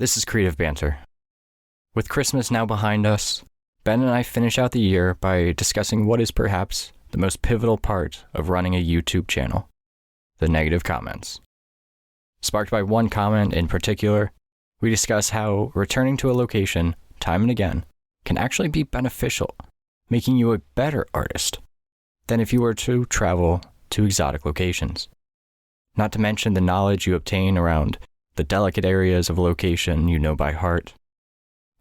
This is Creative Banter. With Christmas now behind us, Ben and I finish out the year by discussing what is perhaps the most pivotal part of running a YouTube channel: the negative comments. Sparked by one comment in particular, we discuss how returning to a location time and again can actually be beneficial, making you a better artist than if you were to travel to exotic locations. Not to mention the knowledge you obtain around the delicate areas of a location you know by heart,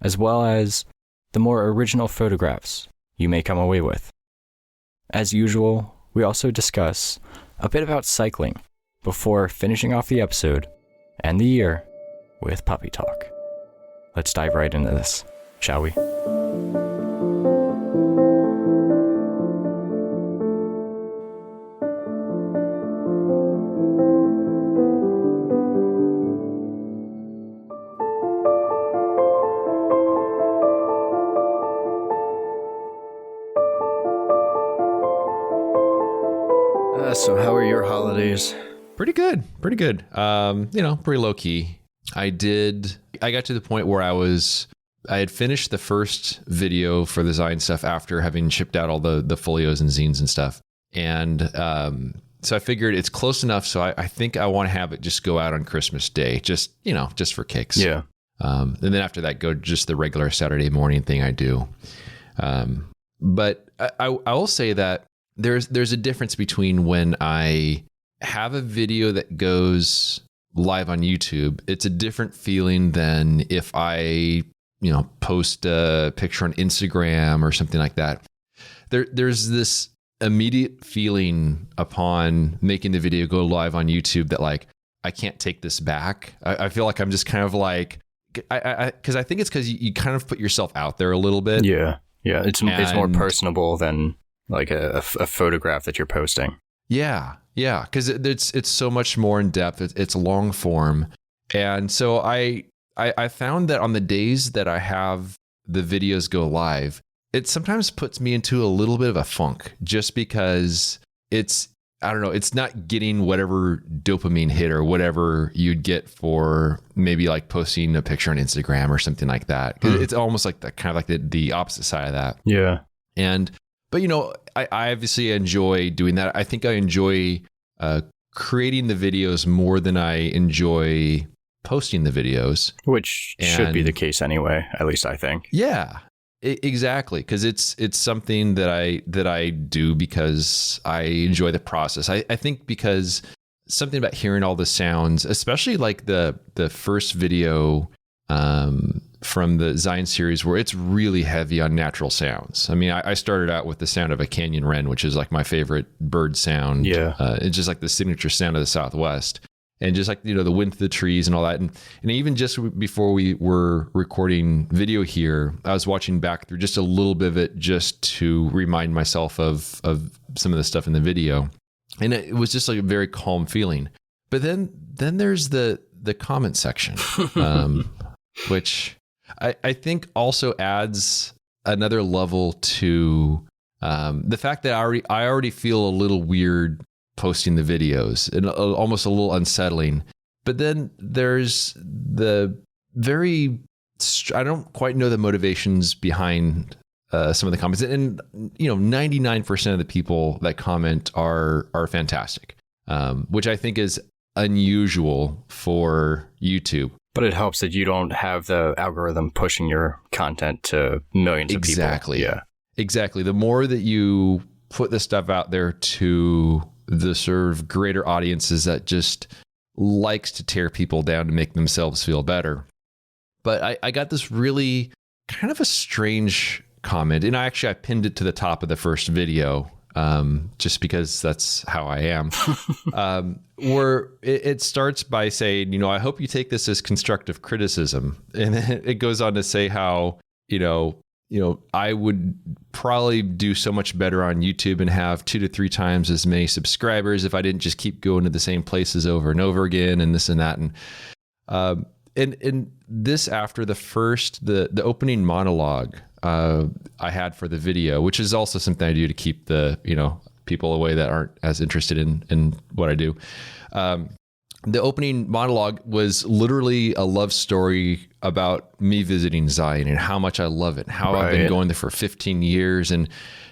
as well as the more original photographs you may come away with. As usual, we also discuss a bit about cycling before finishing off the episode and the year with puppy talk. Let's dive right into this, shall we? So how are your holidays? Pretty good. Pretty low key. I got to the point where I had finished the first video for the Zion stuff after having shipped out all the folios and zines and stuff. And so I figured it's close enough. So I think I want to have it just go out on Christmas Day, just for kicks. Yeah. And then after that, go just the regular Saturday morning thing I do. But I will say that there's a difference between when I have a video that goes live on YouTube. It's a different feeling than if I, post a picture on Instagram or something like that. There's this immediate feeling upon making the video go live on YouTube that like, I can't take this back. I feel like I'm just kind of like, because I think it's because you kind of put yourself out there a little bit. Yeah. It's more personable than like a photograph that you're posting. Yeah, because it's so much more in depth. It's long form, and so I found that on the days that I have the videos go live, it sometimes puts me into a little bit of a funk, just because it's not getting whatever dopamine hit or whatever you'd get for maybe like posting a picture on Instagram or something like that. It's almost like the opposite side of that. Yeah, But, I obviously enjoy doing that. I think I enjoy creating the videos more than I enjoy posting the videos. Which should be the case anyway, at least I think. Yeah, exactly. Because it's something that I do because I enjoy the process. I think because something about hearing all the sounds, especially like the first video from the Zion series, where it's really heavy on natural sounds. I mean, I started out with the sound of a canyon wren, which is like my favorite bird sound. Yeah. It's just like the signature sound of the Southwest. And just like, the wind through the trees and all that. And even just before we were recording video here, I was watching back through just a little bit of it just to remind myself of some of the stuff in the video. And it was just like a very calm feeling. But then there's the comment section, which I think also adds another level to the fact that I already feel a little weird posting the videos and almost a little unsettling. But then there's the I don't quite know the motivations behind some of the comments. And 99% of the people that comment are fantastic, which I think is unusual for YouTube. But it helps that you don't have the algorithm pushing your content to millions of people. Exactly. Yeah. Exactly. The more that you put this stuff out there to the sort of greater audiences that just likes to tear people down to make themselves feel better. But I got this really kind of a strange comment, and I pinned it to the top of the first video, just because that's how I am. Where it starts by saying, I hope you take this as constructive criticism. And then it goes on to say how, I would probably do so much better on YouTube and have 2 to 3 times as many subscribers if I didn't just keep going to the same places over and over again and this and that. And this after the opening monologue I had for the video, which is also something I do to keep the, people away that aren't as interested in what I do. the opening monologue was literally a love story about me visiting Zion and how much I love it, how I've been going there for 15 years, and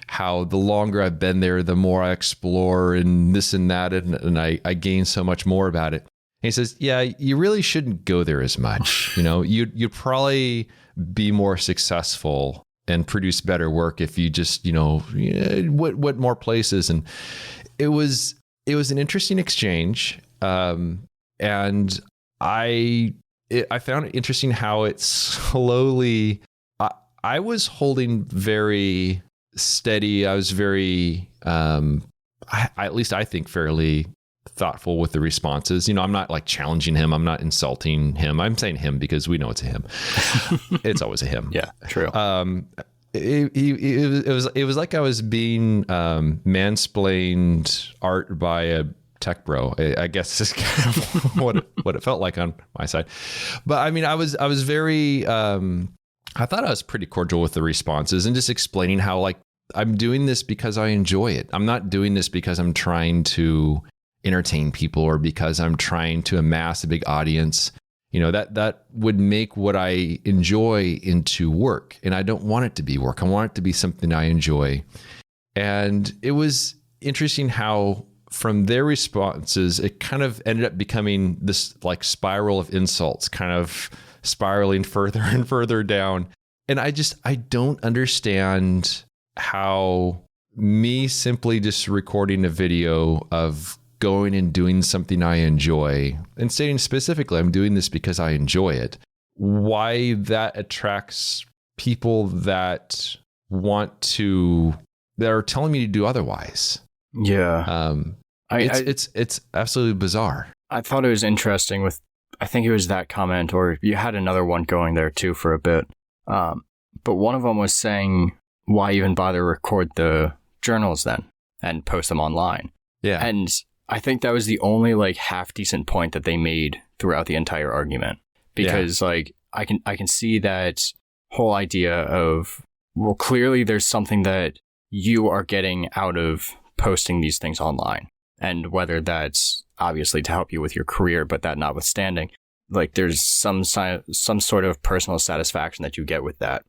how the longer I've been there, the more I explore and this and that, and I gain so much more about it. And he says, yeah, you really shouldn't go there as much. You'd probably be more successful and produce better work if you just, what more places. And it was an interesting exchange. And I found it interesting how it slowly, I was holding very steady. I was very, at least I think fairly thoughtful with the responses. I'm not like challenging him. I'm not insulting him. I'm saying him because we know it's a him. It's always a him. Yeah, true. It was like I was being mansplained art by a tech bro. I guess is kind of what it felt like on my side. But I mean, I was very. I thought I was pretty cordial with the responses and just explaining how like I'm doing this because I enjoy it. I'm not doing this because I'm trying to entertain people or because I'm trying to amass a big audience. That would make what I enjoy into work. And I don't want it to be work. I want it to be something I enjoy. And it was interesting how from their responses, it kind of ended up becoming this like spiral of insults, kind of spiraling further and further down. And I don't understand how me simply just recording a video of going and doing something I enjoy and stating specifically, I'm doing this because I enjoy it, why that attracts people that are telling me to do otherwise. Yeah. It's absolutely bizarre. I thought it was interesting I think it was that comment, or you had another one going there too for a bit. But one of them was saying, why even bother record the journals then and post them online? Yeah. And I think that was the only like half decent point that they made throughout the entire argument, because like I can see that whole idea of, well, clearly there's something that you are getting out of posting these things online, and whether that's obviously to help you with your career, but that notwithstanding, like there's some sort of personal satisfaction that you get with that.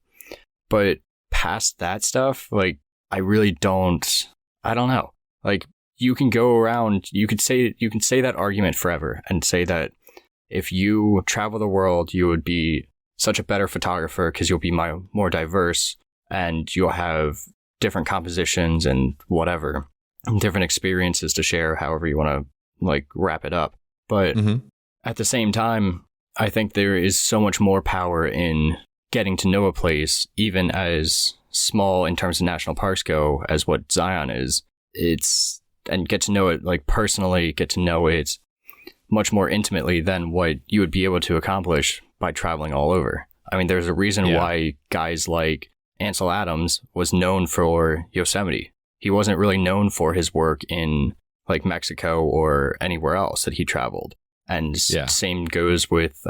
But past that stuff, like I don't know. Like you can go around, you could say that argument forever and say that if you travel the world, you would be such a better photographer because you'll be more diverse and you'll have different compositions and whatever, different experiences to share, however you want to like wrap it up. But at the same time, I think there is so much more power in getting to know a place, even as small in terms of national parks go as what Zion is. And get to know it like personally, get to know it much more intimately than what you would be able to accomplish by traveling all over. I mean, there's a reason why guys like Ansel Adams was known for Yosemite. He wasn't really known for his work in like Mexico or anywhere else that he traveled. And same goes with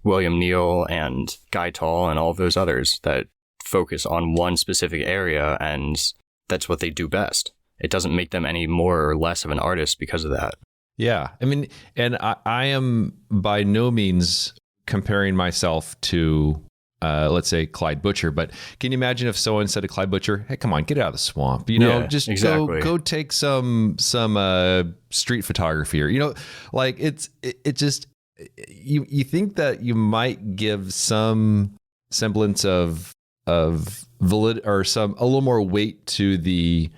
William Neal and Guy Tall and all of those others that focus on one specific area, and that's what they do best. It doesn't make them any more or less of an artist because of that. Yeah. I mean, and I am by no means comparing myself to, let's say, Clyde Butcher, but can you imagine if someone said to Clyde Butcher, hey, come on, get out of the swamp, just exactly. go take some street photography, or, like it just, you think that you might give some semblance of valid or a little more weight to the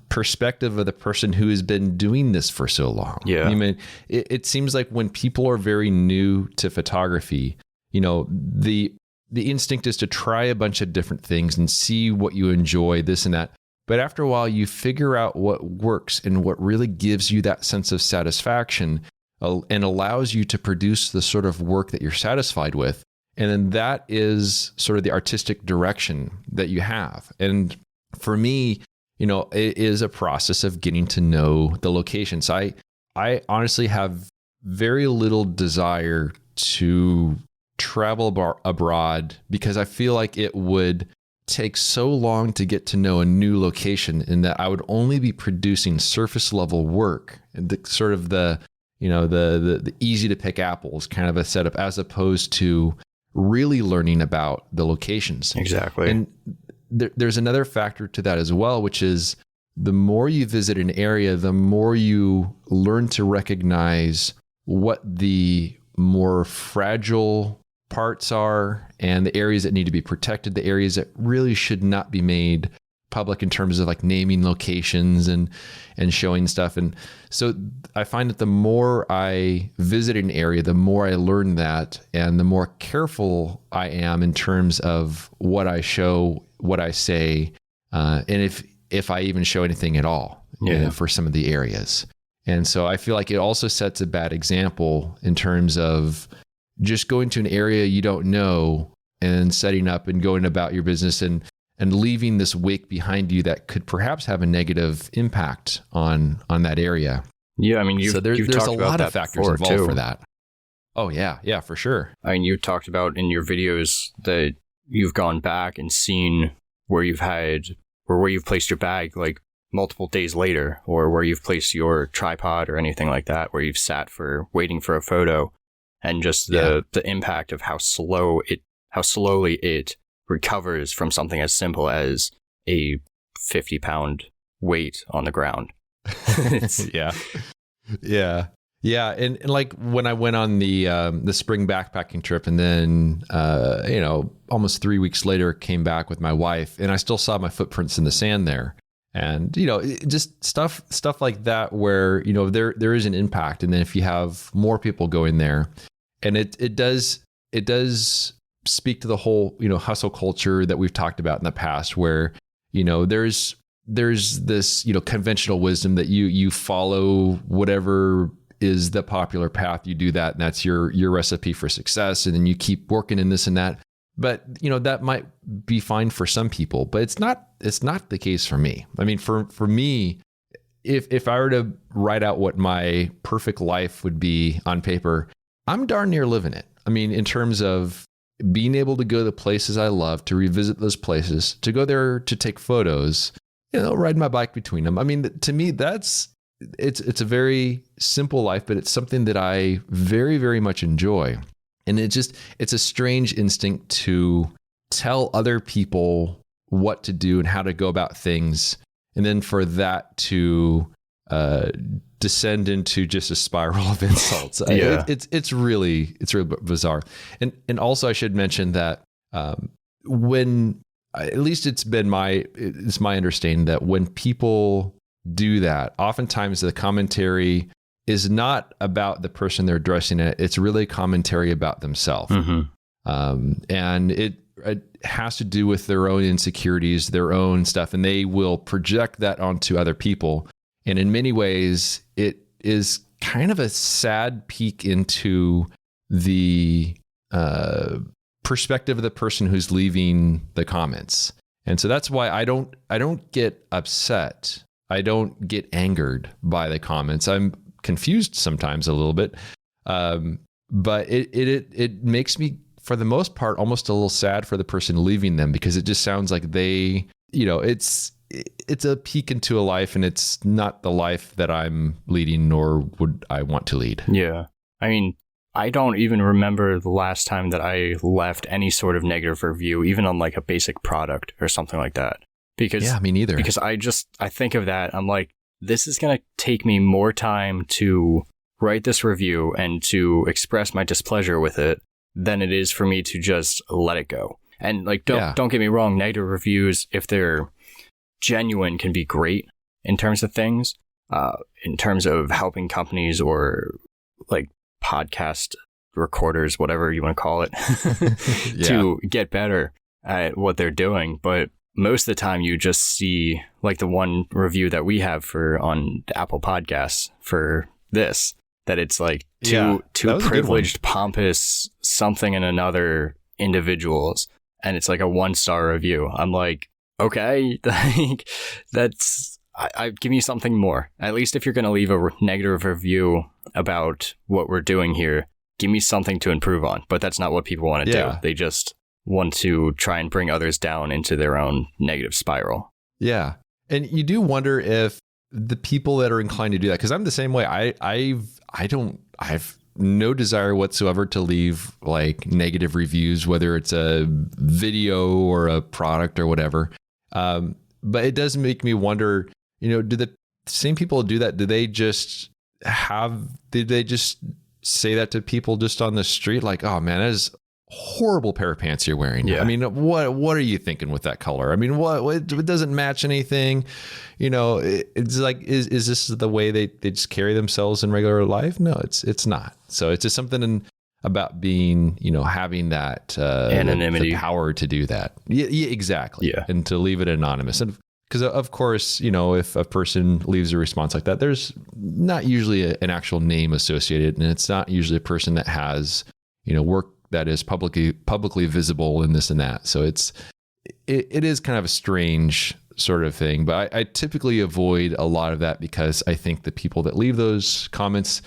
perspective of the person who has been doing this for so long. Yeah. I mean, it seems like when people are very new to photography, the instinct is to try a bunch of different things and see what you enjoy, this and that. But after a while, you figure out what works and what really gives you that sense of satisfaction and allows you to produce the sort of work that you're satisfied with. And then that is sort of the artistic direction that you have. And for me, it is a process of getting to know the locations. I honestly have very little desire to travel abroad because I feel like it would take so long to get to know a new location, and that I would only be producing surface level work. And the easy to pick apples kind of a setup, as opposed to really learning about the locations. Exactly. And there's another factor to that as well, which is the more you visit an area, the more you learn to recognize what the more fragile parts are and the areas that need to be protected, the areas that really should not be made public in terms of like naming locations and showing stuff. And so I find that the more I visit an area, the more I learn that, and the more careful I am in terms of what I show, what I say, and if I even show anything at all for some of the areas. And so I feel like it also sets a bad example in terms of just going to an area you don't know and setting up and going about your business and leaving this wake behind you that could perhaps have a negative impact on that area. Yeah, I mean, there's a lot of factors involved for that. Oh yeah, for sure. I mean, you talked about in your videos that you've gone back and seen where you've placed your bag like multiple days later, or where you've placed your tripod or anything like that, where you've sat waiting for a photo, and just the impact of how slowly it recovers from something as simple as a 50-pound weight on the ground. Yeah. And like when I went on the spring backpacking trip, and then almost 3 weeks later came back with my wife, and I still saw my footprints in the sand there. And just stuff like that where there is an impact. And then if you have more people going there, and it does speak to the whole hustle culture that we've talked about in the past, where there's this conventional wisdom that you follow whatever is the popular path, you do that, and that's your recipe for success, and then you keep working in this and that. But that might be fine for some people, but it's not the case for me. I mean, for me, if I were to write out what my perfect life would be on paper, I'm darn near living it. I mean, in terms of being able to go to the places I love, to revisit those places, to go there to take photos, ride my bike between them. I mean, to me, it's a very simple life, but it's something that I very, very much enjoy. And it's a strange instinct to tell other people what to do and how to go about things. And then for that to descend into just a spiral of insults. It's really bizarre. And also I should mention that when, at least it's my understanding that when people do that, oftentimes the commentary is not about the person they're addressing it. It's really a commentary about themselves. Mm-hmm. And it has to do with their own insecurities, their own stuff, and they will project that onto other people. And in many ways, it is kind of a sad peek into the perspective of the person who's leaving the comments. And so that's why I don't get upset. I don't get angered by the comments. I'm confused sometimes a little bit. But it makes me, for the most part, almost a little sad for the person leaving them, because it just sounds like they, it's a peek into a life, and it's not the life that I'm leading, nor would I want to lead. Yeah. I mean, I don't even remember the last time that I left any sort of negative review, even on like a basic product or something like that. Because me neither. Because I think of that, I'm like, this is going to take me more time to write this review and to express my displeasure with it than it is for me to just let it go. And like, don't get me wrong, negative reviews, if they're genuine, can be great in terms of things, in terms of helping companies or like podcast recorders, whatever you want to call it, to get better at what they're doing. But most of the time you just see like the one review that we have on Apple Podcasts for this, that it's like two privileged, pompous something and another individuals. And it's like a 1-star review. I'm like, okay, like that's, I give me something more. At least if you're going to leave a negative review about what we're doing here, give me something to improve on. But that's not what people want to do. They just want to try and bring others down into their own negative spiral. Yeah. And you do wonder if the people that are inclined to do that, because I'm the same way. I have no desire whatsoever to leave like negative reviews, whether it's a video or a product or whatever. But it does make me wonder, do the same people do that? Did they just say that to people just on the street? Like, oh man, that is a horrible pair of pants you're wearing. Yeah. I mean, what are you thinking with that color? I mean, what it doesn't match anything. It's like, is this the way they just carry themselves in regular life? No, it's not. So it's just something about being, having that anonymity, the power to do that. Yeah, exactly. Yeah. And to leave it anonymous. And because of course, if a person leaves a response like that, there's not usually an actual name associated, and it's not usually a person that has, work that is publicly visible and this and that. So it is kind of a strange sort of thing, but I typically avoid a lot of that because I think the people that leave those comments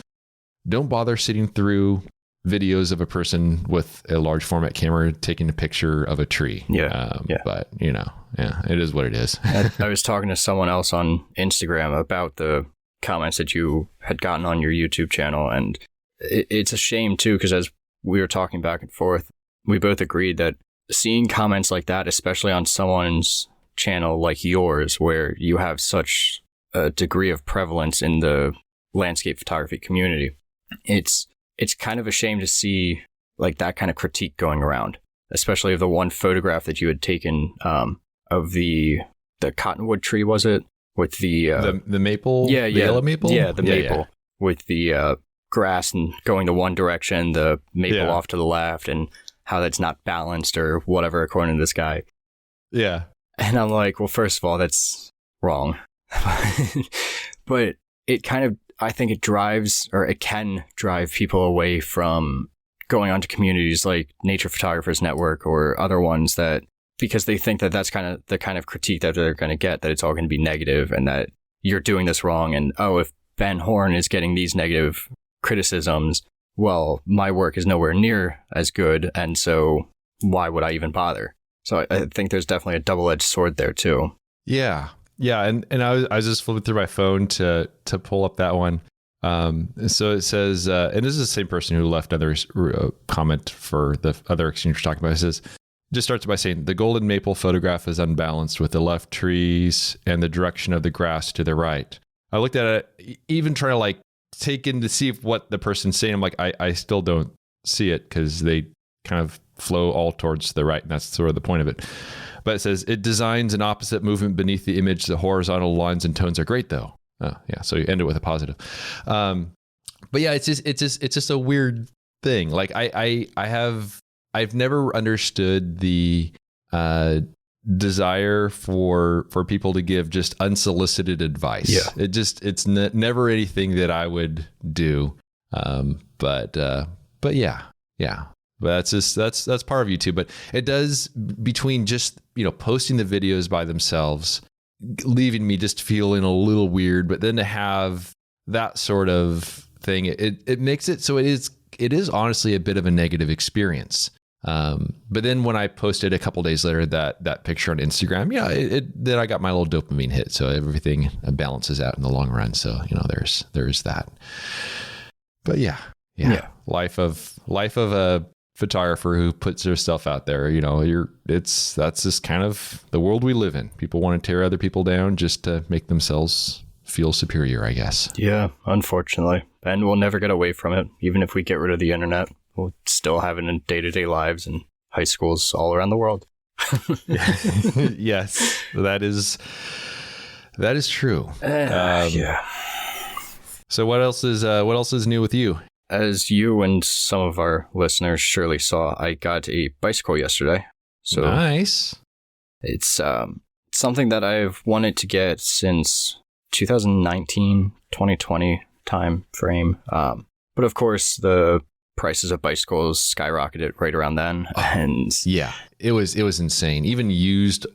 don't bother sitting through videos of a person with a large format camera taking a picture of a tree. Yeah. But it is what it is. I was talking to someone else on Instagram about the comments that you had gotten on your YouTube channel, and it's a shame too, because as we were talking back and forth, we both agreed that seeing comments like that, especially on someone's channel like yours, where you have such a degree of prevalence in the landscape photography community, it's kind of a shame to see like that kind of critique going around, especially of the one photograph that you had taken of the cottonwood tree, was it? With the maple? Yeah. The yellow maple? Yeah, the maple with the grass and going the one direction, the maple off to the left, and how that's not balanced or whatever according to this guy. Yeah. And I'm like, well, first of all, that's wrong. But it kind of, I think it can drive people away from going onto communities like Nature Photographers Network or other ones, that because they think that that's kind of the kind of critique that they're going to get, that it's all going to be negative and that you're doing this wrong. And, oh, if Ben Horn is getting these negative criticisms, well, my work is nowhere near as good. And so why would I even bother? So I think there's definitely a double-edged sword there too. Yeah. Yeah. And I was just flipping through my phone to pull up that one. So it says, and this is the same person who left another comment for the other exchange we're talking about. It says, just starts by saying, the golden maple photograph is unbalanced with the left trees and the direction of the grass to the right. I looked at it, even trying to like take in to see what the person's saying. I'm like, I still don't see it because they kind of flow all towards the right. And that's sort of the point of it. But it says, it designs an opposite movement beneath the image. The horizontal lines and tones are great though. Oh, yeah. So you end it with a positive. But yeah, it's just a weird thing. Like I've never understood the desire for people to give just unsolicited advice. Yeah. It's never anything that I would do. But yeah. But that's part of YouTube. But it does, between just, posting the videos by themselves, leaving me just feeling a little weird, but then to have that sort of thing, it makes it so it is honestly a bit of a negative experience. But then when I posted a couple days later that picture on Instagram, then I got my little dopamine hit. So everything balances out in the long run. So, there's that. But yeah. Life of a photographer who puts herself out there, that's just kind of the world we live in. People want to tear other people down just to make themselves feel superior, I guess. Yeah, unfortunately. And we'll never get away from it. Even if we get rid of the internet, we'll still have it in day-to-day lives and high schools all around the world. Yes, that is true. Yeah. So what else is new with you? As you and some of our listeners surely saw, I got a bicycle yesterday. So nice. It's something that I've wanted to get since 2019, 2020 time frame. But of course, the prices of bicycles skyrocketed right around then. And yeah, it was insane. Even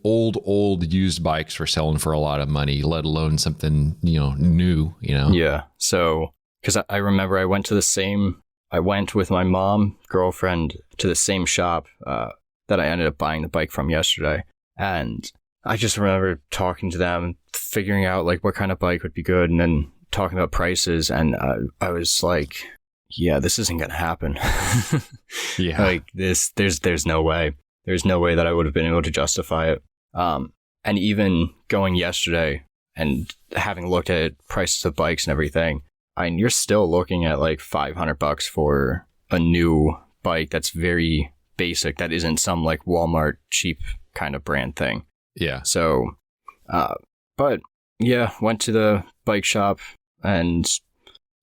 old used bikes were selling for a lot of money, let alone something, new, Yeah. So, because I remember I went with my mom, girlfriend, to the same shop that I ended up buying the bike from yesterday. And I just remember talking to them, figuring out like what kind of bike would be good, and then talking about prices, and I was like, yeah, this isn't going to happen. Yeah. Like there's no way. There's no way that I would have been able to justify it. And even going yesterday and having looked at prices of bikes and everything, I mean, you're still looking at like $500 for a new bike that's very basic, that isn't some like Walmart cheap kind of brand thing. Yeah. So, but yeah, went to the bike shop and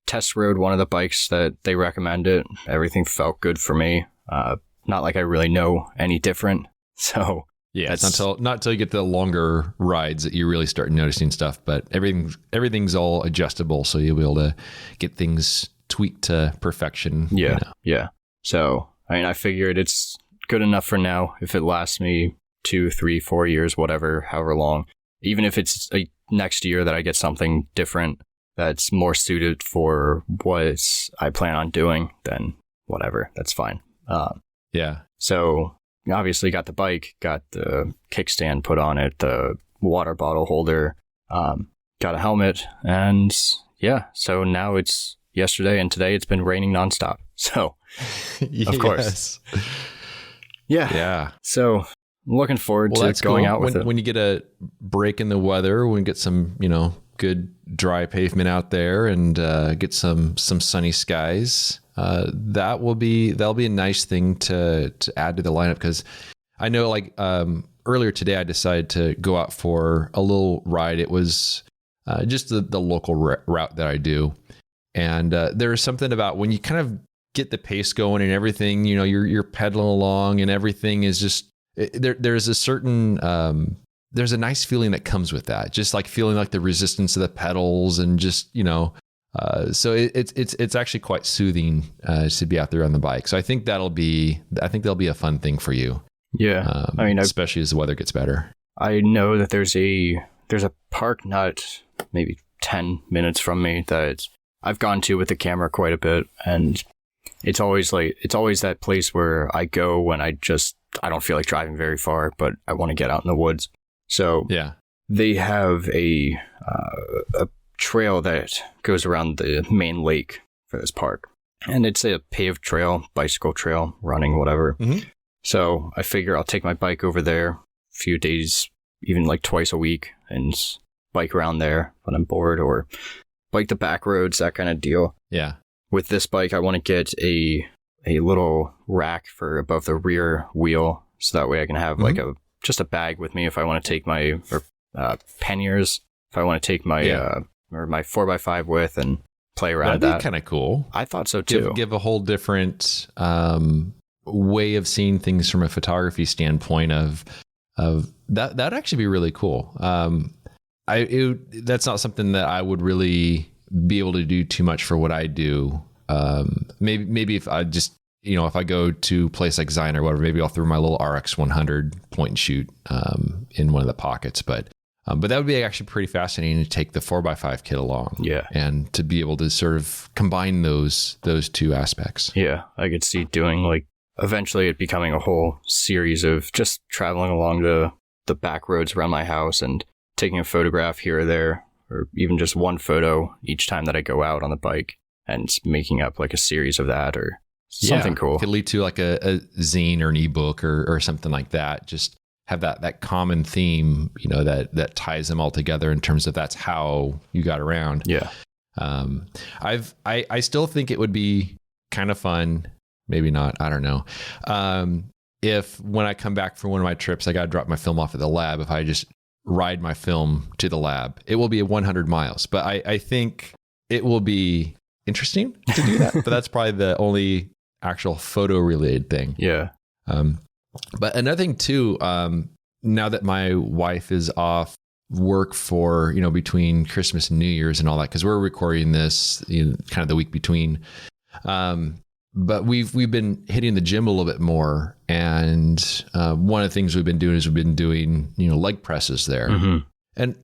test rode one of the bikes that they recommended. Everything felt good for me. Not like I really know any different. So yeah, it's not until you get the longer rides that you really start noticing stuff. But everything's all adjustable, so you'll be able to get things tweaked to perfection. Yeah, yeah. So I mean, I figured it's good enough for now. If it lasts me 2, 3, 4 years, whatever, however long, even if it's next year that I get something different that's more suited for what I plan on doing, then whatever, that's fine. Yeah. So obviously got the bike, got the kickstand put on it, the water bottle holder, got a helmet, and yeah, so now it's yesterday and today it's been raining nonstop. So of course. Yeah. Yeah. So I'm looking forward to going out with it. When you get a break in the weather, when you get some, good dry pavement out there and get some sunny skies, that'll be a nice thing to add to the lineup, because I know like earlier today I decided to go out for a little ride. It was just the local route that I do, and there's something about when you kind of get the pace going and everything, you're pedaling along and everything is just there's a certain there's a nice feeling that comes with that, just like feeling like the resistance of the pedals and just so it's actually quite soothing to be out there on the bike. So I think that'll be a fun thing for you. Yeah, I mean, especially as the weather gets better. I know that there's a park not maybe 10 minutes from me that I've gone to with the camera quite a bit, and it's always that place where I go when I don't feel like driving very far, but I want to get out in the woods. So yeah, they have a trail that goes around the main lake for this park, and it's a paved trail, bicycle trail, running, whatever. Mm-hmm. So I figure I'll take my bike over there a few days, even like twice a week, and bike around there when I'm bored, or bike the back roads, that kind of deal. Yeah. With this bike, I want to get a little rack for above the rear wheel, so that way I can have like just a bag with me if I want to take my panniers, if I want to take my or my 4x5 with and play around. That'd be kind of cool. I thought so too. Give a whole different way of seeing things from a photography standpoint of that. That'd actually be really cool. That's not something that I would really be able to do too much for what I do. Maybe if I just, if I go to a place like Zion or whatever, maybe I'll throw my little RX 100 point and shoot in one of the pockets. But that would be actually pretty fascinating to take the 4x5 kit along. Yeah. And to be able to sort of combine those two aspects. Yeah. I could see doing like eventually it becoming a whole series of just traveling along the back roads around my house and taking a photograph here or there, or even just one photo each time that I go out on the bike, and making up like a series of that or something cool. It could lead to like a zine or an ebook or something like that. Just have that common theme, that ties them all together in terms of that's how you got around. Yeah. I still think it would be kind of fun. Maybe not. I don't know. If when I come back from one of my trips, I got to drop my film off at the lab. If I just ride my film to the lab, it will be 100 miles, but I think it will be interesting to do that. But that's probably the only actual photo related thing. Yeah. But another thing too, now that my wife is off work for, between Christmas and New Year's and all that, because we're recording this kind of the week between, but we've been hitting the gym a little bit more. And one of the things we've been doing leg presses there. Mm-hmm. And,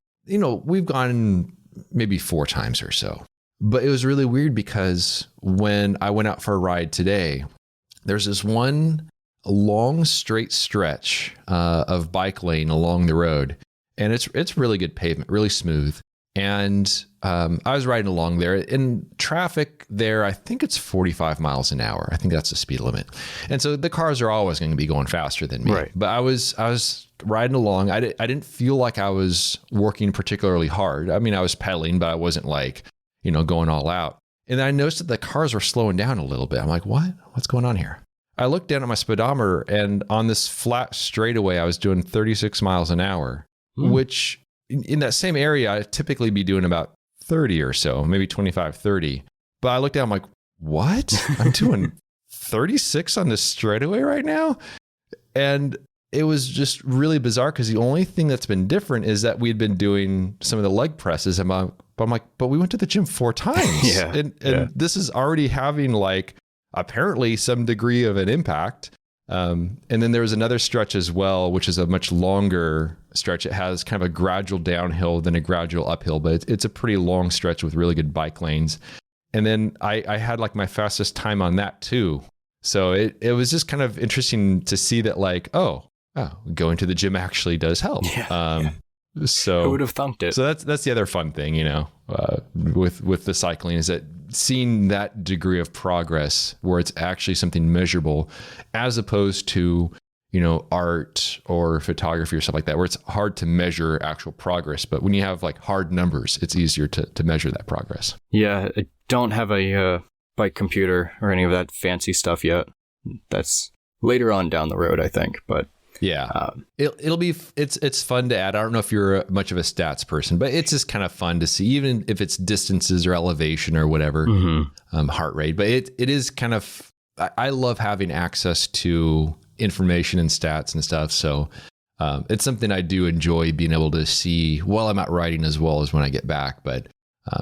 we've gone maybe 4 times or so. But it was really weird because when I went out for a ride today, there's this one long straight stretch of bike lane along the road. And it's really good pavement, really smooth. And I was riding along there in traffic there. I think it's 45 miles an hour. I think that's the speed limit. And so the cars are always going to be going faster than me. Right. But I was riding along. I didn't feel like I was working particularly hard. I mean, I was pedaling, but I wasn't like, going all out. And then I noticed that the cars were slowing down a little bit. I'm like, what's going on here? I looked down at my speedometer, and on this flat straightaway, I was doing 36 miles an hour, which in that same area, I'd typically be doing about 30 or so, maybe 25, 30. But I looked down, I'm like, what? I'm doing 36 on this straightaway right now? And it was just really bizarre because the only thing that's been different is that we'd been doing some of the leg presses. And I'm like, but we went to the gym 4 times. And this is already having like apparently some degree of an impact. And then there was another stretch as well, which is a much longer stretch. It has kind of a gradual downhill than a gradual uphill, but it's a pretty long stretch with really good bike lanes. And then I had like my fastest time on that too. So it was just kind of interesting to see that like, oh, going to the gym actually does help. So who would have thunked it? So that's the other fun thing, with the cycling is that seeing that degree of progress where it's actually something measurable as opposed to, art or photography or stuff like that, where it's hard to measure actual progress. But when you have like hard numbers, it's easier to measure that progress. Yeah. I don't have a bike computer or any of that fancy stuff yet. That's later on down the road, I think, but yeah, it's fun to add. I don't know if you're much of a stats person, but it's just kind of fun to see, even if it's distances or elevation or whatever, heart rate. But it is kind of, I love having access to information and stats and stuff. So it's something I do enjoy being able to see while I'm out riding as well as when I get back. But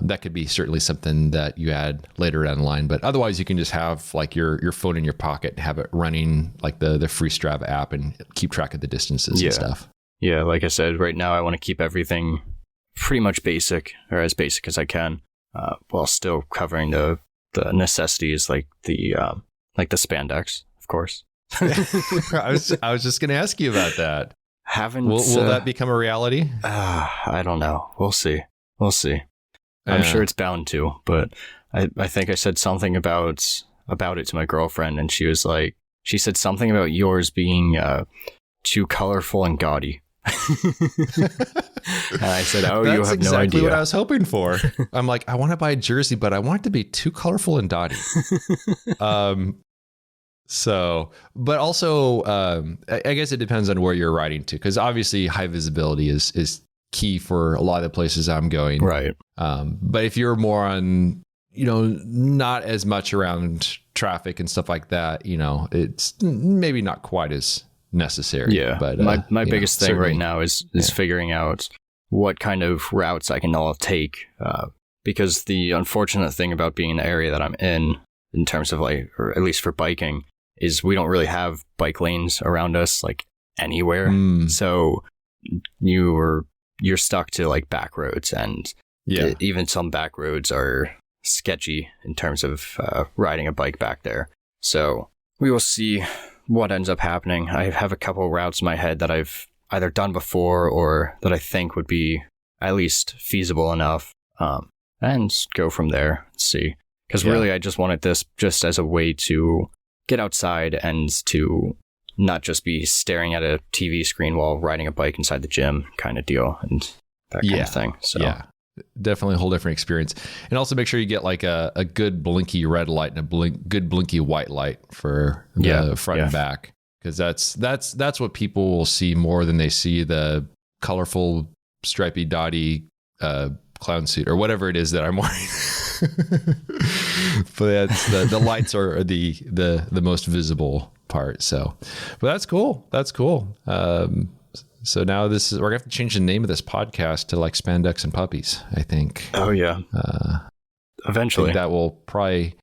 that could be certainly something that you add later down the line. But otherwise, you can just have like your phone in your pocket and have it running like the free Strava app and keep track of the distances and stuff. Yeah, like I said, right now I want to keep everything pretty much basic or as basic as I can, while still covering the necessities like the spandex, of course. I was just going to ask you about that. Will that become a reality? I don't know. We'll see. I'm sure it's bound to, but I think I said something about it to my girlfriend, and she said something about yours being too colorful and gaudy. And I said, "Oh, you have no idea." That's exactly what I was hoping for. I'm like, I want to buy a jersey, but I want it to be too colorful and gaudy. But also, I guess it depends on where you're riding to, because obviously high visibility is key for a lot of the places I'm going. Right. But if you're more on, not as much around traffic and stuff like that, it's maybe not quite as necessary. Yeah. But my biggest thing right now is figuring out what kind of routes I can all take. Because the unfortunate thing about being in the area that I'm in terms of like, or at least for biking, is we don't really have bike lanes around us like anywhere. So you're stuck to like back roads, and even some back roads are sketchy in terms of riding a bike back there. So we will see what ends up happening. I have a couple routes in my head that I've either done before or that I think would be at least feasible enough, and go from there. See, because really I just wanted this just as a way to get outside and to not just be staring at a TV screen while riding a bike inside the gym kind of deal and that kind of thing. So definitely a whole different experience. And also make sure you get like a good blinky red light and a good blinky white light for the front and back. Because that's what people will see more than they see the colorful, stripy, dotty clown suit or whatever it is that I'm wearing. But that's the lights are the most visible part. So, but that's cool. So now we're gonna have to change the name of this podcast to like Spandex and Puppies, I think. Oh yeah. Eventually. I think that will probably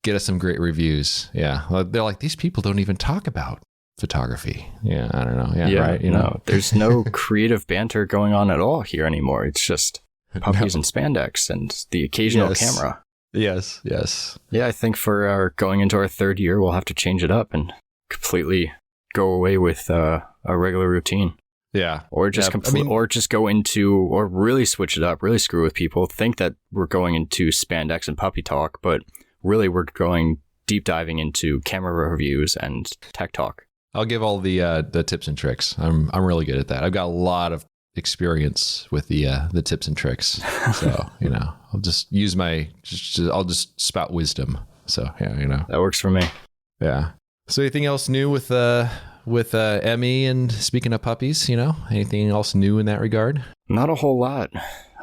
get us some great reviews. Yeah. They're like, these people don't even talk about photography. Yeah. I don't know. Yeah. Right. No, there's no creative banter going on at all here anymore. It's just puppies and spandex and the occasional camera. Yes. Yeah, I think for our going into our third year, we'll have to change it up and completely go away with a regular routine. Yeah. Or just or just go into, or really switch it up, really screw with people, think that we're going into Spandex and puppy talk, but really we're going deep diving into camera reviews and tech talk. I'll give all the tips and tricks. I'm really good at that. I've got a lot of experience with the tips and tricks. So, I'll just use I'll just spout wisdom. So, yeah, That works for me. Yeah. So anything else new with Emmy, and speaking of puppies, anything else new in that regard? Not a whole lot.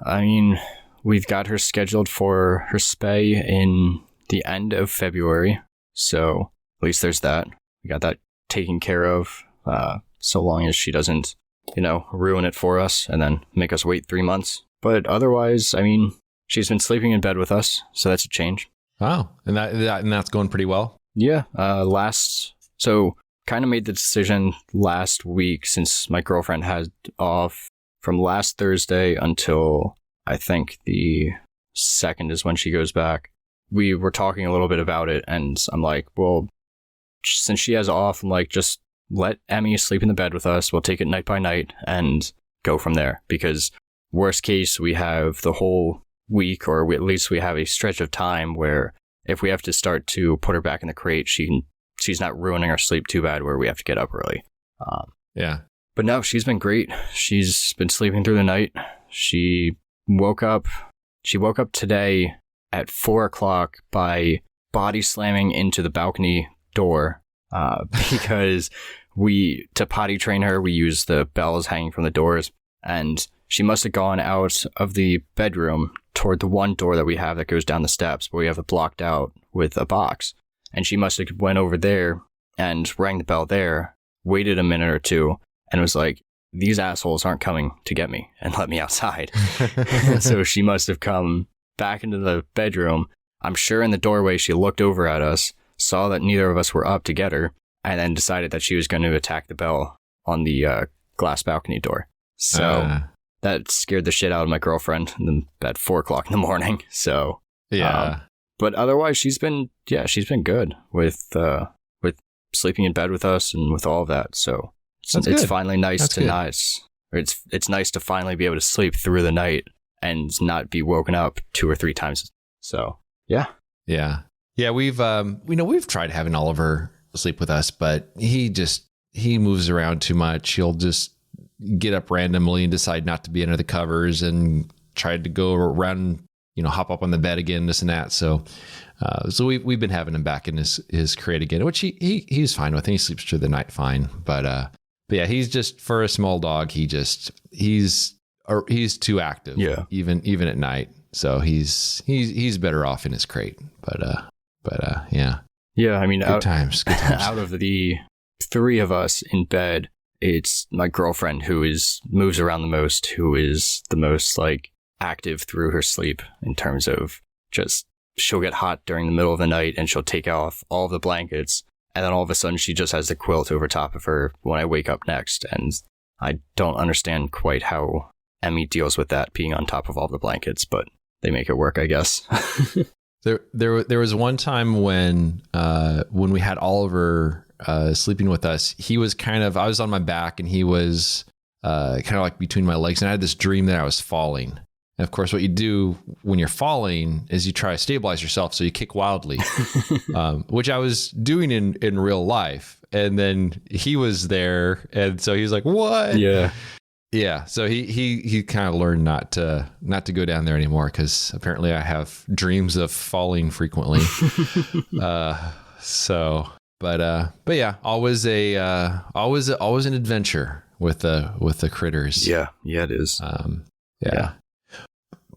I mean, we've got her scheduled for her spay in the end of February. So at least there's that. We got that taken care of, so long as she doesn't, ruin it for us and then make us wait 3 months. But otherwise, I mean, she's been sleeping in bed with us, so that's a change. Wow. And that's going pretty well? Yeah. So kind of made the decision last week, since my girlfriend had off from last Thursday until I think the 2nd is when she goes back. We were talking a little bit about it, and I'm like, well, since she has off, I'm like, just let Emmy sleep in the bed with us. We'll take it night by night and go from there. Because worst case, we have the whole week, or at least we have a stretch of time where if we have to start to put her back in the crate, she's not ruining our sleep too bad where we have to get up early. Yeah. But no, she's been great. She's been sleeping through the night. She woke up today at 4:00 by body slamming into the balcony door, because to potty train her, we use the bells hanging from the doors, and she must have gone out of the bedroom toward the one door that we have that goes down the steps, but we have it blocked out with a box. And she must have went over there and rang the bell there, waited a minute or two, and was like, these assholes aren't coming to get me and let me outside. So she must have come back into the bedroom. I'm sure in the doorway she looked over at us, saw that neither of us were up to get her, and then decided that she was going to attack the bell on the glass balcony door. So that scared the shit out of my girlfriend at 4:00 in the morning. So yeah. But otherwise, she's been good with sleeping in bed with us and with all of that. So it's finally nice it's nice to finally be able to sleep through the night and not be woken up 2 or 3 times. So yeah. We've tried having Oliver sleep with us, but he moves around too much. He'll just get up randomly and decide not to be under the covers and try to go around, hop up on the bed again, this and that. So we've been having him back in his crate again, which he's fine with. He sleeps through the night fine. But yeah, he's just, for a small dog, he's too active. Yeah. Even at night. So he's better off in his crate. But yeah. Yeah, I mean, good times. Out of the 3 of us in bed, it's my girlfriend who moves around the most, who is the most active through her sleep, in terms of just, she'll get hot during the middle of the night and she'll take off all the blankets, and then all of a sudden she just has the quilt over top of her when I wake up next. And I don't understand quite how Emmy deals with that being on top of all the blankets, but they make it work, I guess. There was one time when we had Oliver sleeping with us. He was I was on my back and he was kind of between my legs, and I had this dream that I was falling. And of course, what you do when you're falling is you try to stabilize yourself, so you kick wildly, which I was doing in real life. And then he was there, and so he's like, "What?" Yeah. So he kind of learned not to go down there anymore, because apparently I have dreams of falling frequently. But yeah, always an adventure with the critters. Yeah, it is. Yeah.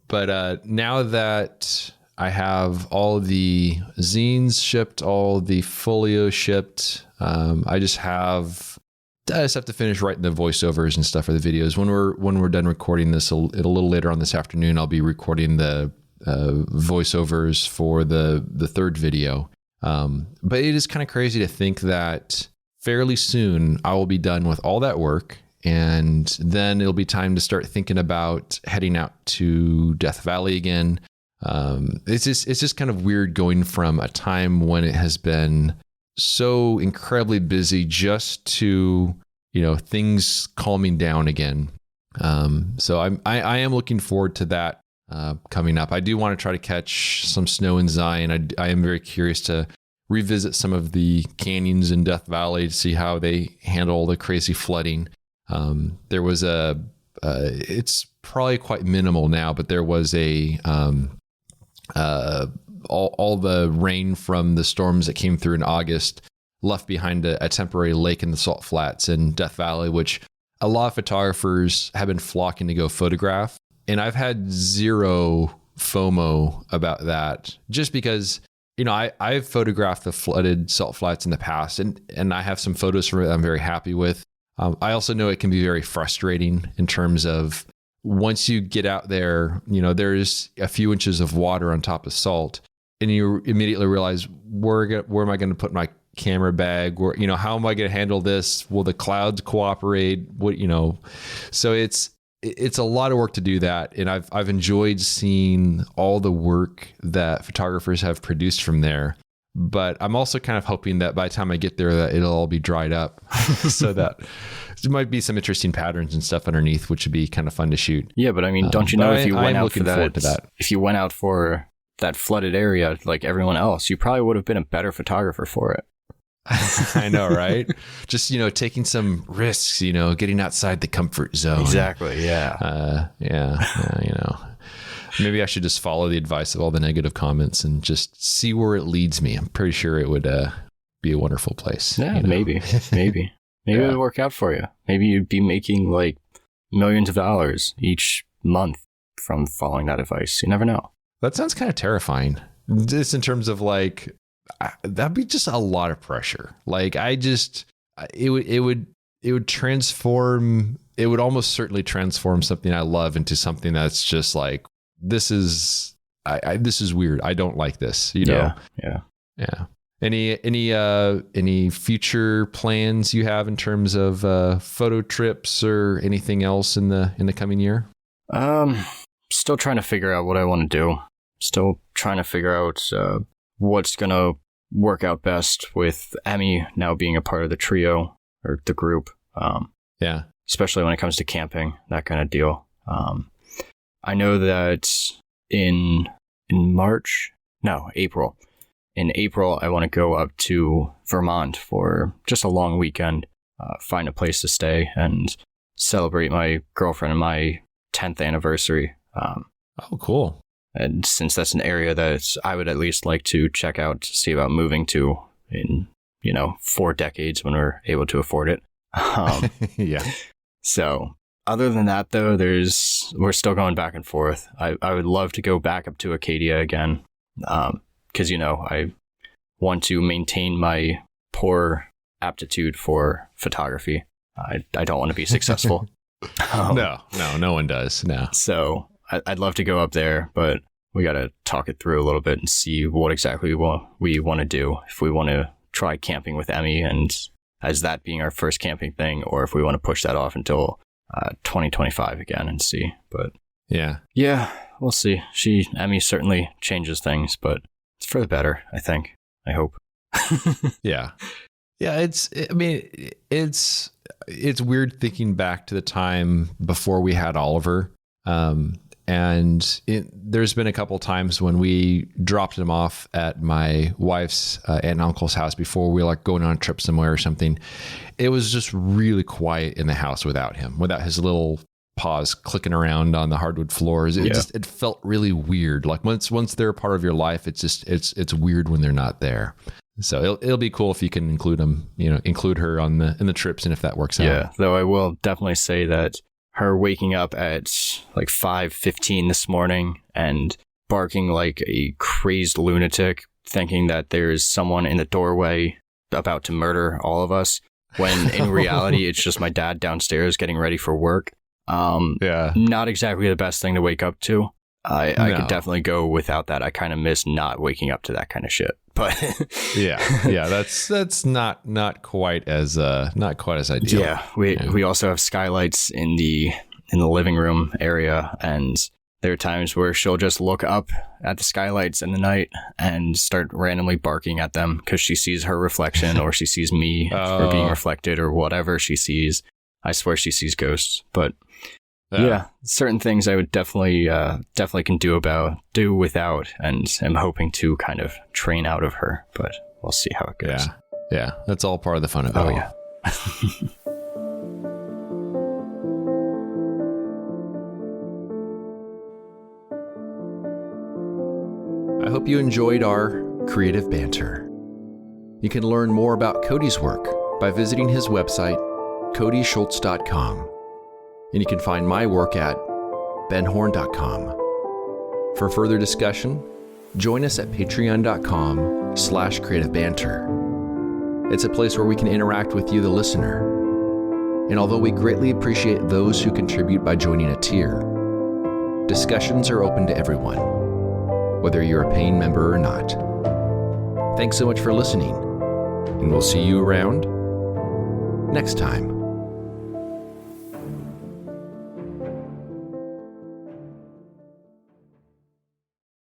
But now that I have all the zines shipped, all the folio shipped, I just have to finish writing the voiceovers and stuff for the videos. When we're done recording this a little later on this afternoon, I'll be recording the voiceovers for the 3rd video. But it is kind of crazy to think that fairly soon I will be done with all that work, and then it'll be time to start thinking about heading out to Death Valley again. It's just kind of weird going from a time when it has been so incredibly busy just to, things calming down again. So I am looking forward to that coming up. I do want to try to catch some snow in Zion. I am very curious to revisit some of the canyons in Death Valley to see how they handle the crazy flooding. There was it's probably quite minimal now, but there was all the rain from the storms that came through in August left behind a temporary lake in the salt flats in Death Valley, which a lot of photographers have been flocking to go photograph. And I've had zero FOMO about that, just because, I've photographed the flooded salt flats in the past, and I have some photos from it I'm very happy with. I also know it can be very frustrating in terms of once you get out there, there's a few inches of water on top of salt, and you immediately realize, where am I going to put my camera bag? Or, how am I going to handle this? Will the clouds cooperate? So it's a lot of work to do that. And I've enjoyed seeing all the work that photographers have produced from there. But I'm also kind of hoping that by the time I get there, that it'll all be dried up so that there might be some interesting patterns and stuff underneath, which would be kind of fun to shoot. Yeah, but I mean, don't you know, if you went out for that, if you went out for that flooded area like everyone else, you probably would have been a better photographer for it. I know, right? Just, taking some risks, getting outside the comfort zone. Exactly. Yeah. Maybe I should just follow the advice of all the negative comments and just see where it leads me. I'm pretty sure it would be a wonderful place. Yeah, maybe it would work out for you. Maybe you'd be making like millions of dollars each month from following that advice. You never know. That sounds kind of terrifying. Just in terms of like, that'd be just a lot of pressure. Like it would transform. It would almost certainly transform something I love into something that's just like, this is weird. I don't like this. Yeah. Any future plans you have in terms of photo trips or anything else in the coming year? Still trying to figure out what I want to do. Still trying to figure out what's gonna work out best with Emmy now being a part of the trio or the group. Especially when it comes to camping, that kind of deal. I know that in April. In April, I want to go up to Vermont for just a long weekend, find a place to stay and celebrate my girlfriend and my 10th anniversary. Oh, cool. And since that's an area that I would at least like to check out to see about moving to in, 4 decades when we're able to afford it. Yeah. So other than that, though, we're still going back and forth. I would love to go back up to Acadia again. Because, I want to maintain my poor aptitude for photography. I don't want to be successful. No one does. No. So I'd love to go up there, but we got to talk it through a little bit and see what exactly we want to do. If we want to try camping with Emmy and as that being our first camping thing, or if we want to push that off until 2025 again and see. But yeah, we'll see. Emmy certainly changes things, but it's for the better, I think. I hope. Yeah. It's weird thinking back to the time before we had Oliver. And there's been a couple times when we dropped him off at my wife's aunt and uncle's house before we were going on a trip somewhere or something. It was just really quiet in the house without him, without his little paws clicking around on the hardwood floors. It felt really weird. Like once they're a part of your life, it's weird when they're not there. So it'll be cool if you can include them, include her in the trips, and if that works out. Yeah, though I will definitely say that her waking up at like 5:15 this morning and barking like a crazed lunatic, thinking that there's someone in the doorway about to murder all of us, when in reality it's just my dad downstairs getting ready for work. Not exactly the best thing to wake up to. I could definitely go without that. I kind of miss not waking up to that kind of shit. But that's not quite as ideal. Yeah, we also have skylights in the living room area, and There are times where she'll just look up at the skylights in the night and start randomly barking at them because she sees her reflection or she sees me for being reflected or whatever she sees. I swear she sees ghosts. But yeah, certain things I would definitely can do without, and am hoping to kind of train out of her. But we'll see how it goes. Yeah, that's all part of the fun of it. Oh, yeah. I hope you enjoyed our creative banter. You can learn more about Cody's work by visiting his website, codyschultz.com. And you can find my work at benhorn.com. For further discussion, join us at patreon.com/creativebanter. It's a place where we can interact with you, the listener. And although we greatly appreciate those who contribute by joining a tier, discussions are open to everyone, whether you're a paying member or not. Thanks so much for listening, and we'll see you around next time.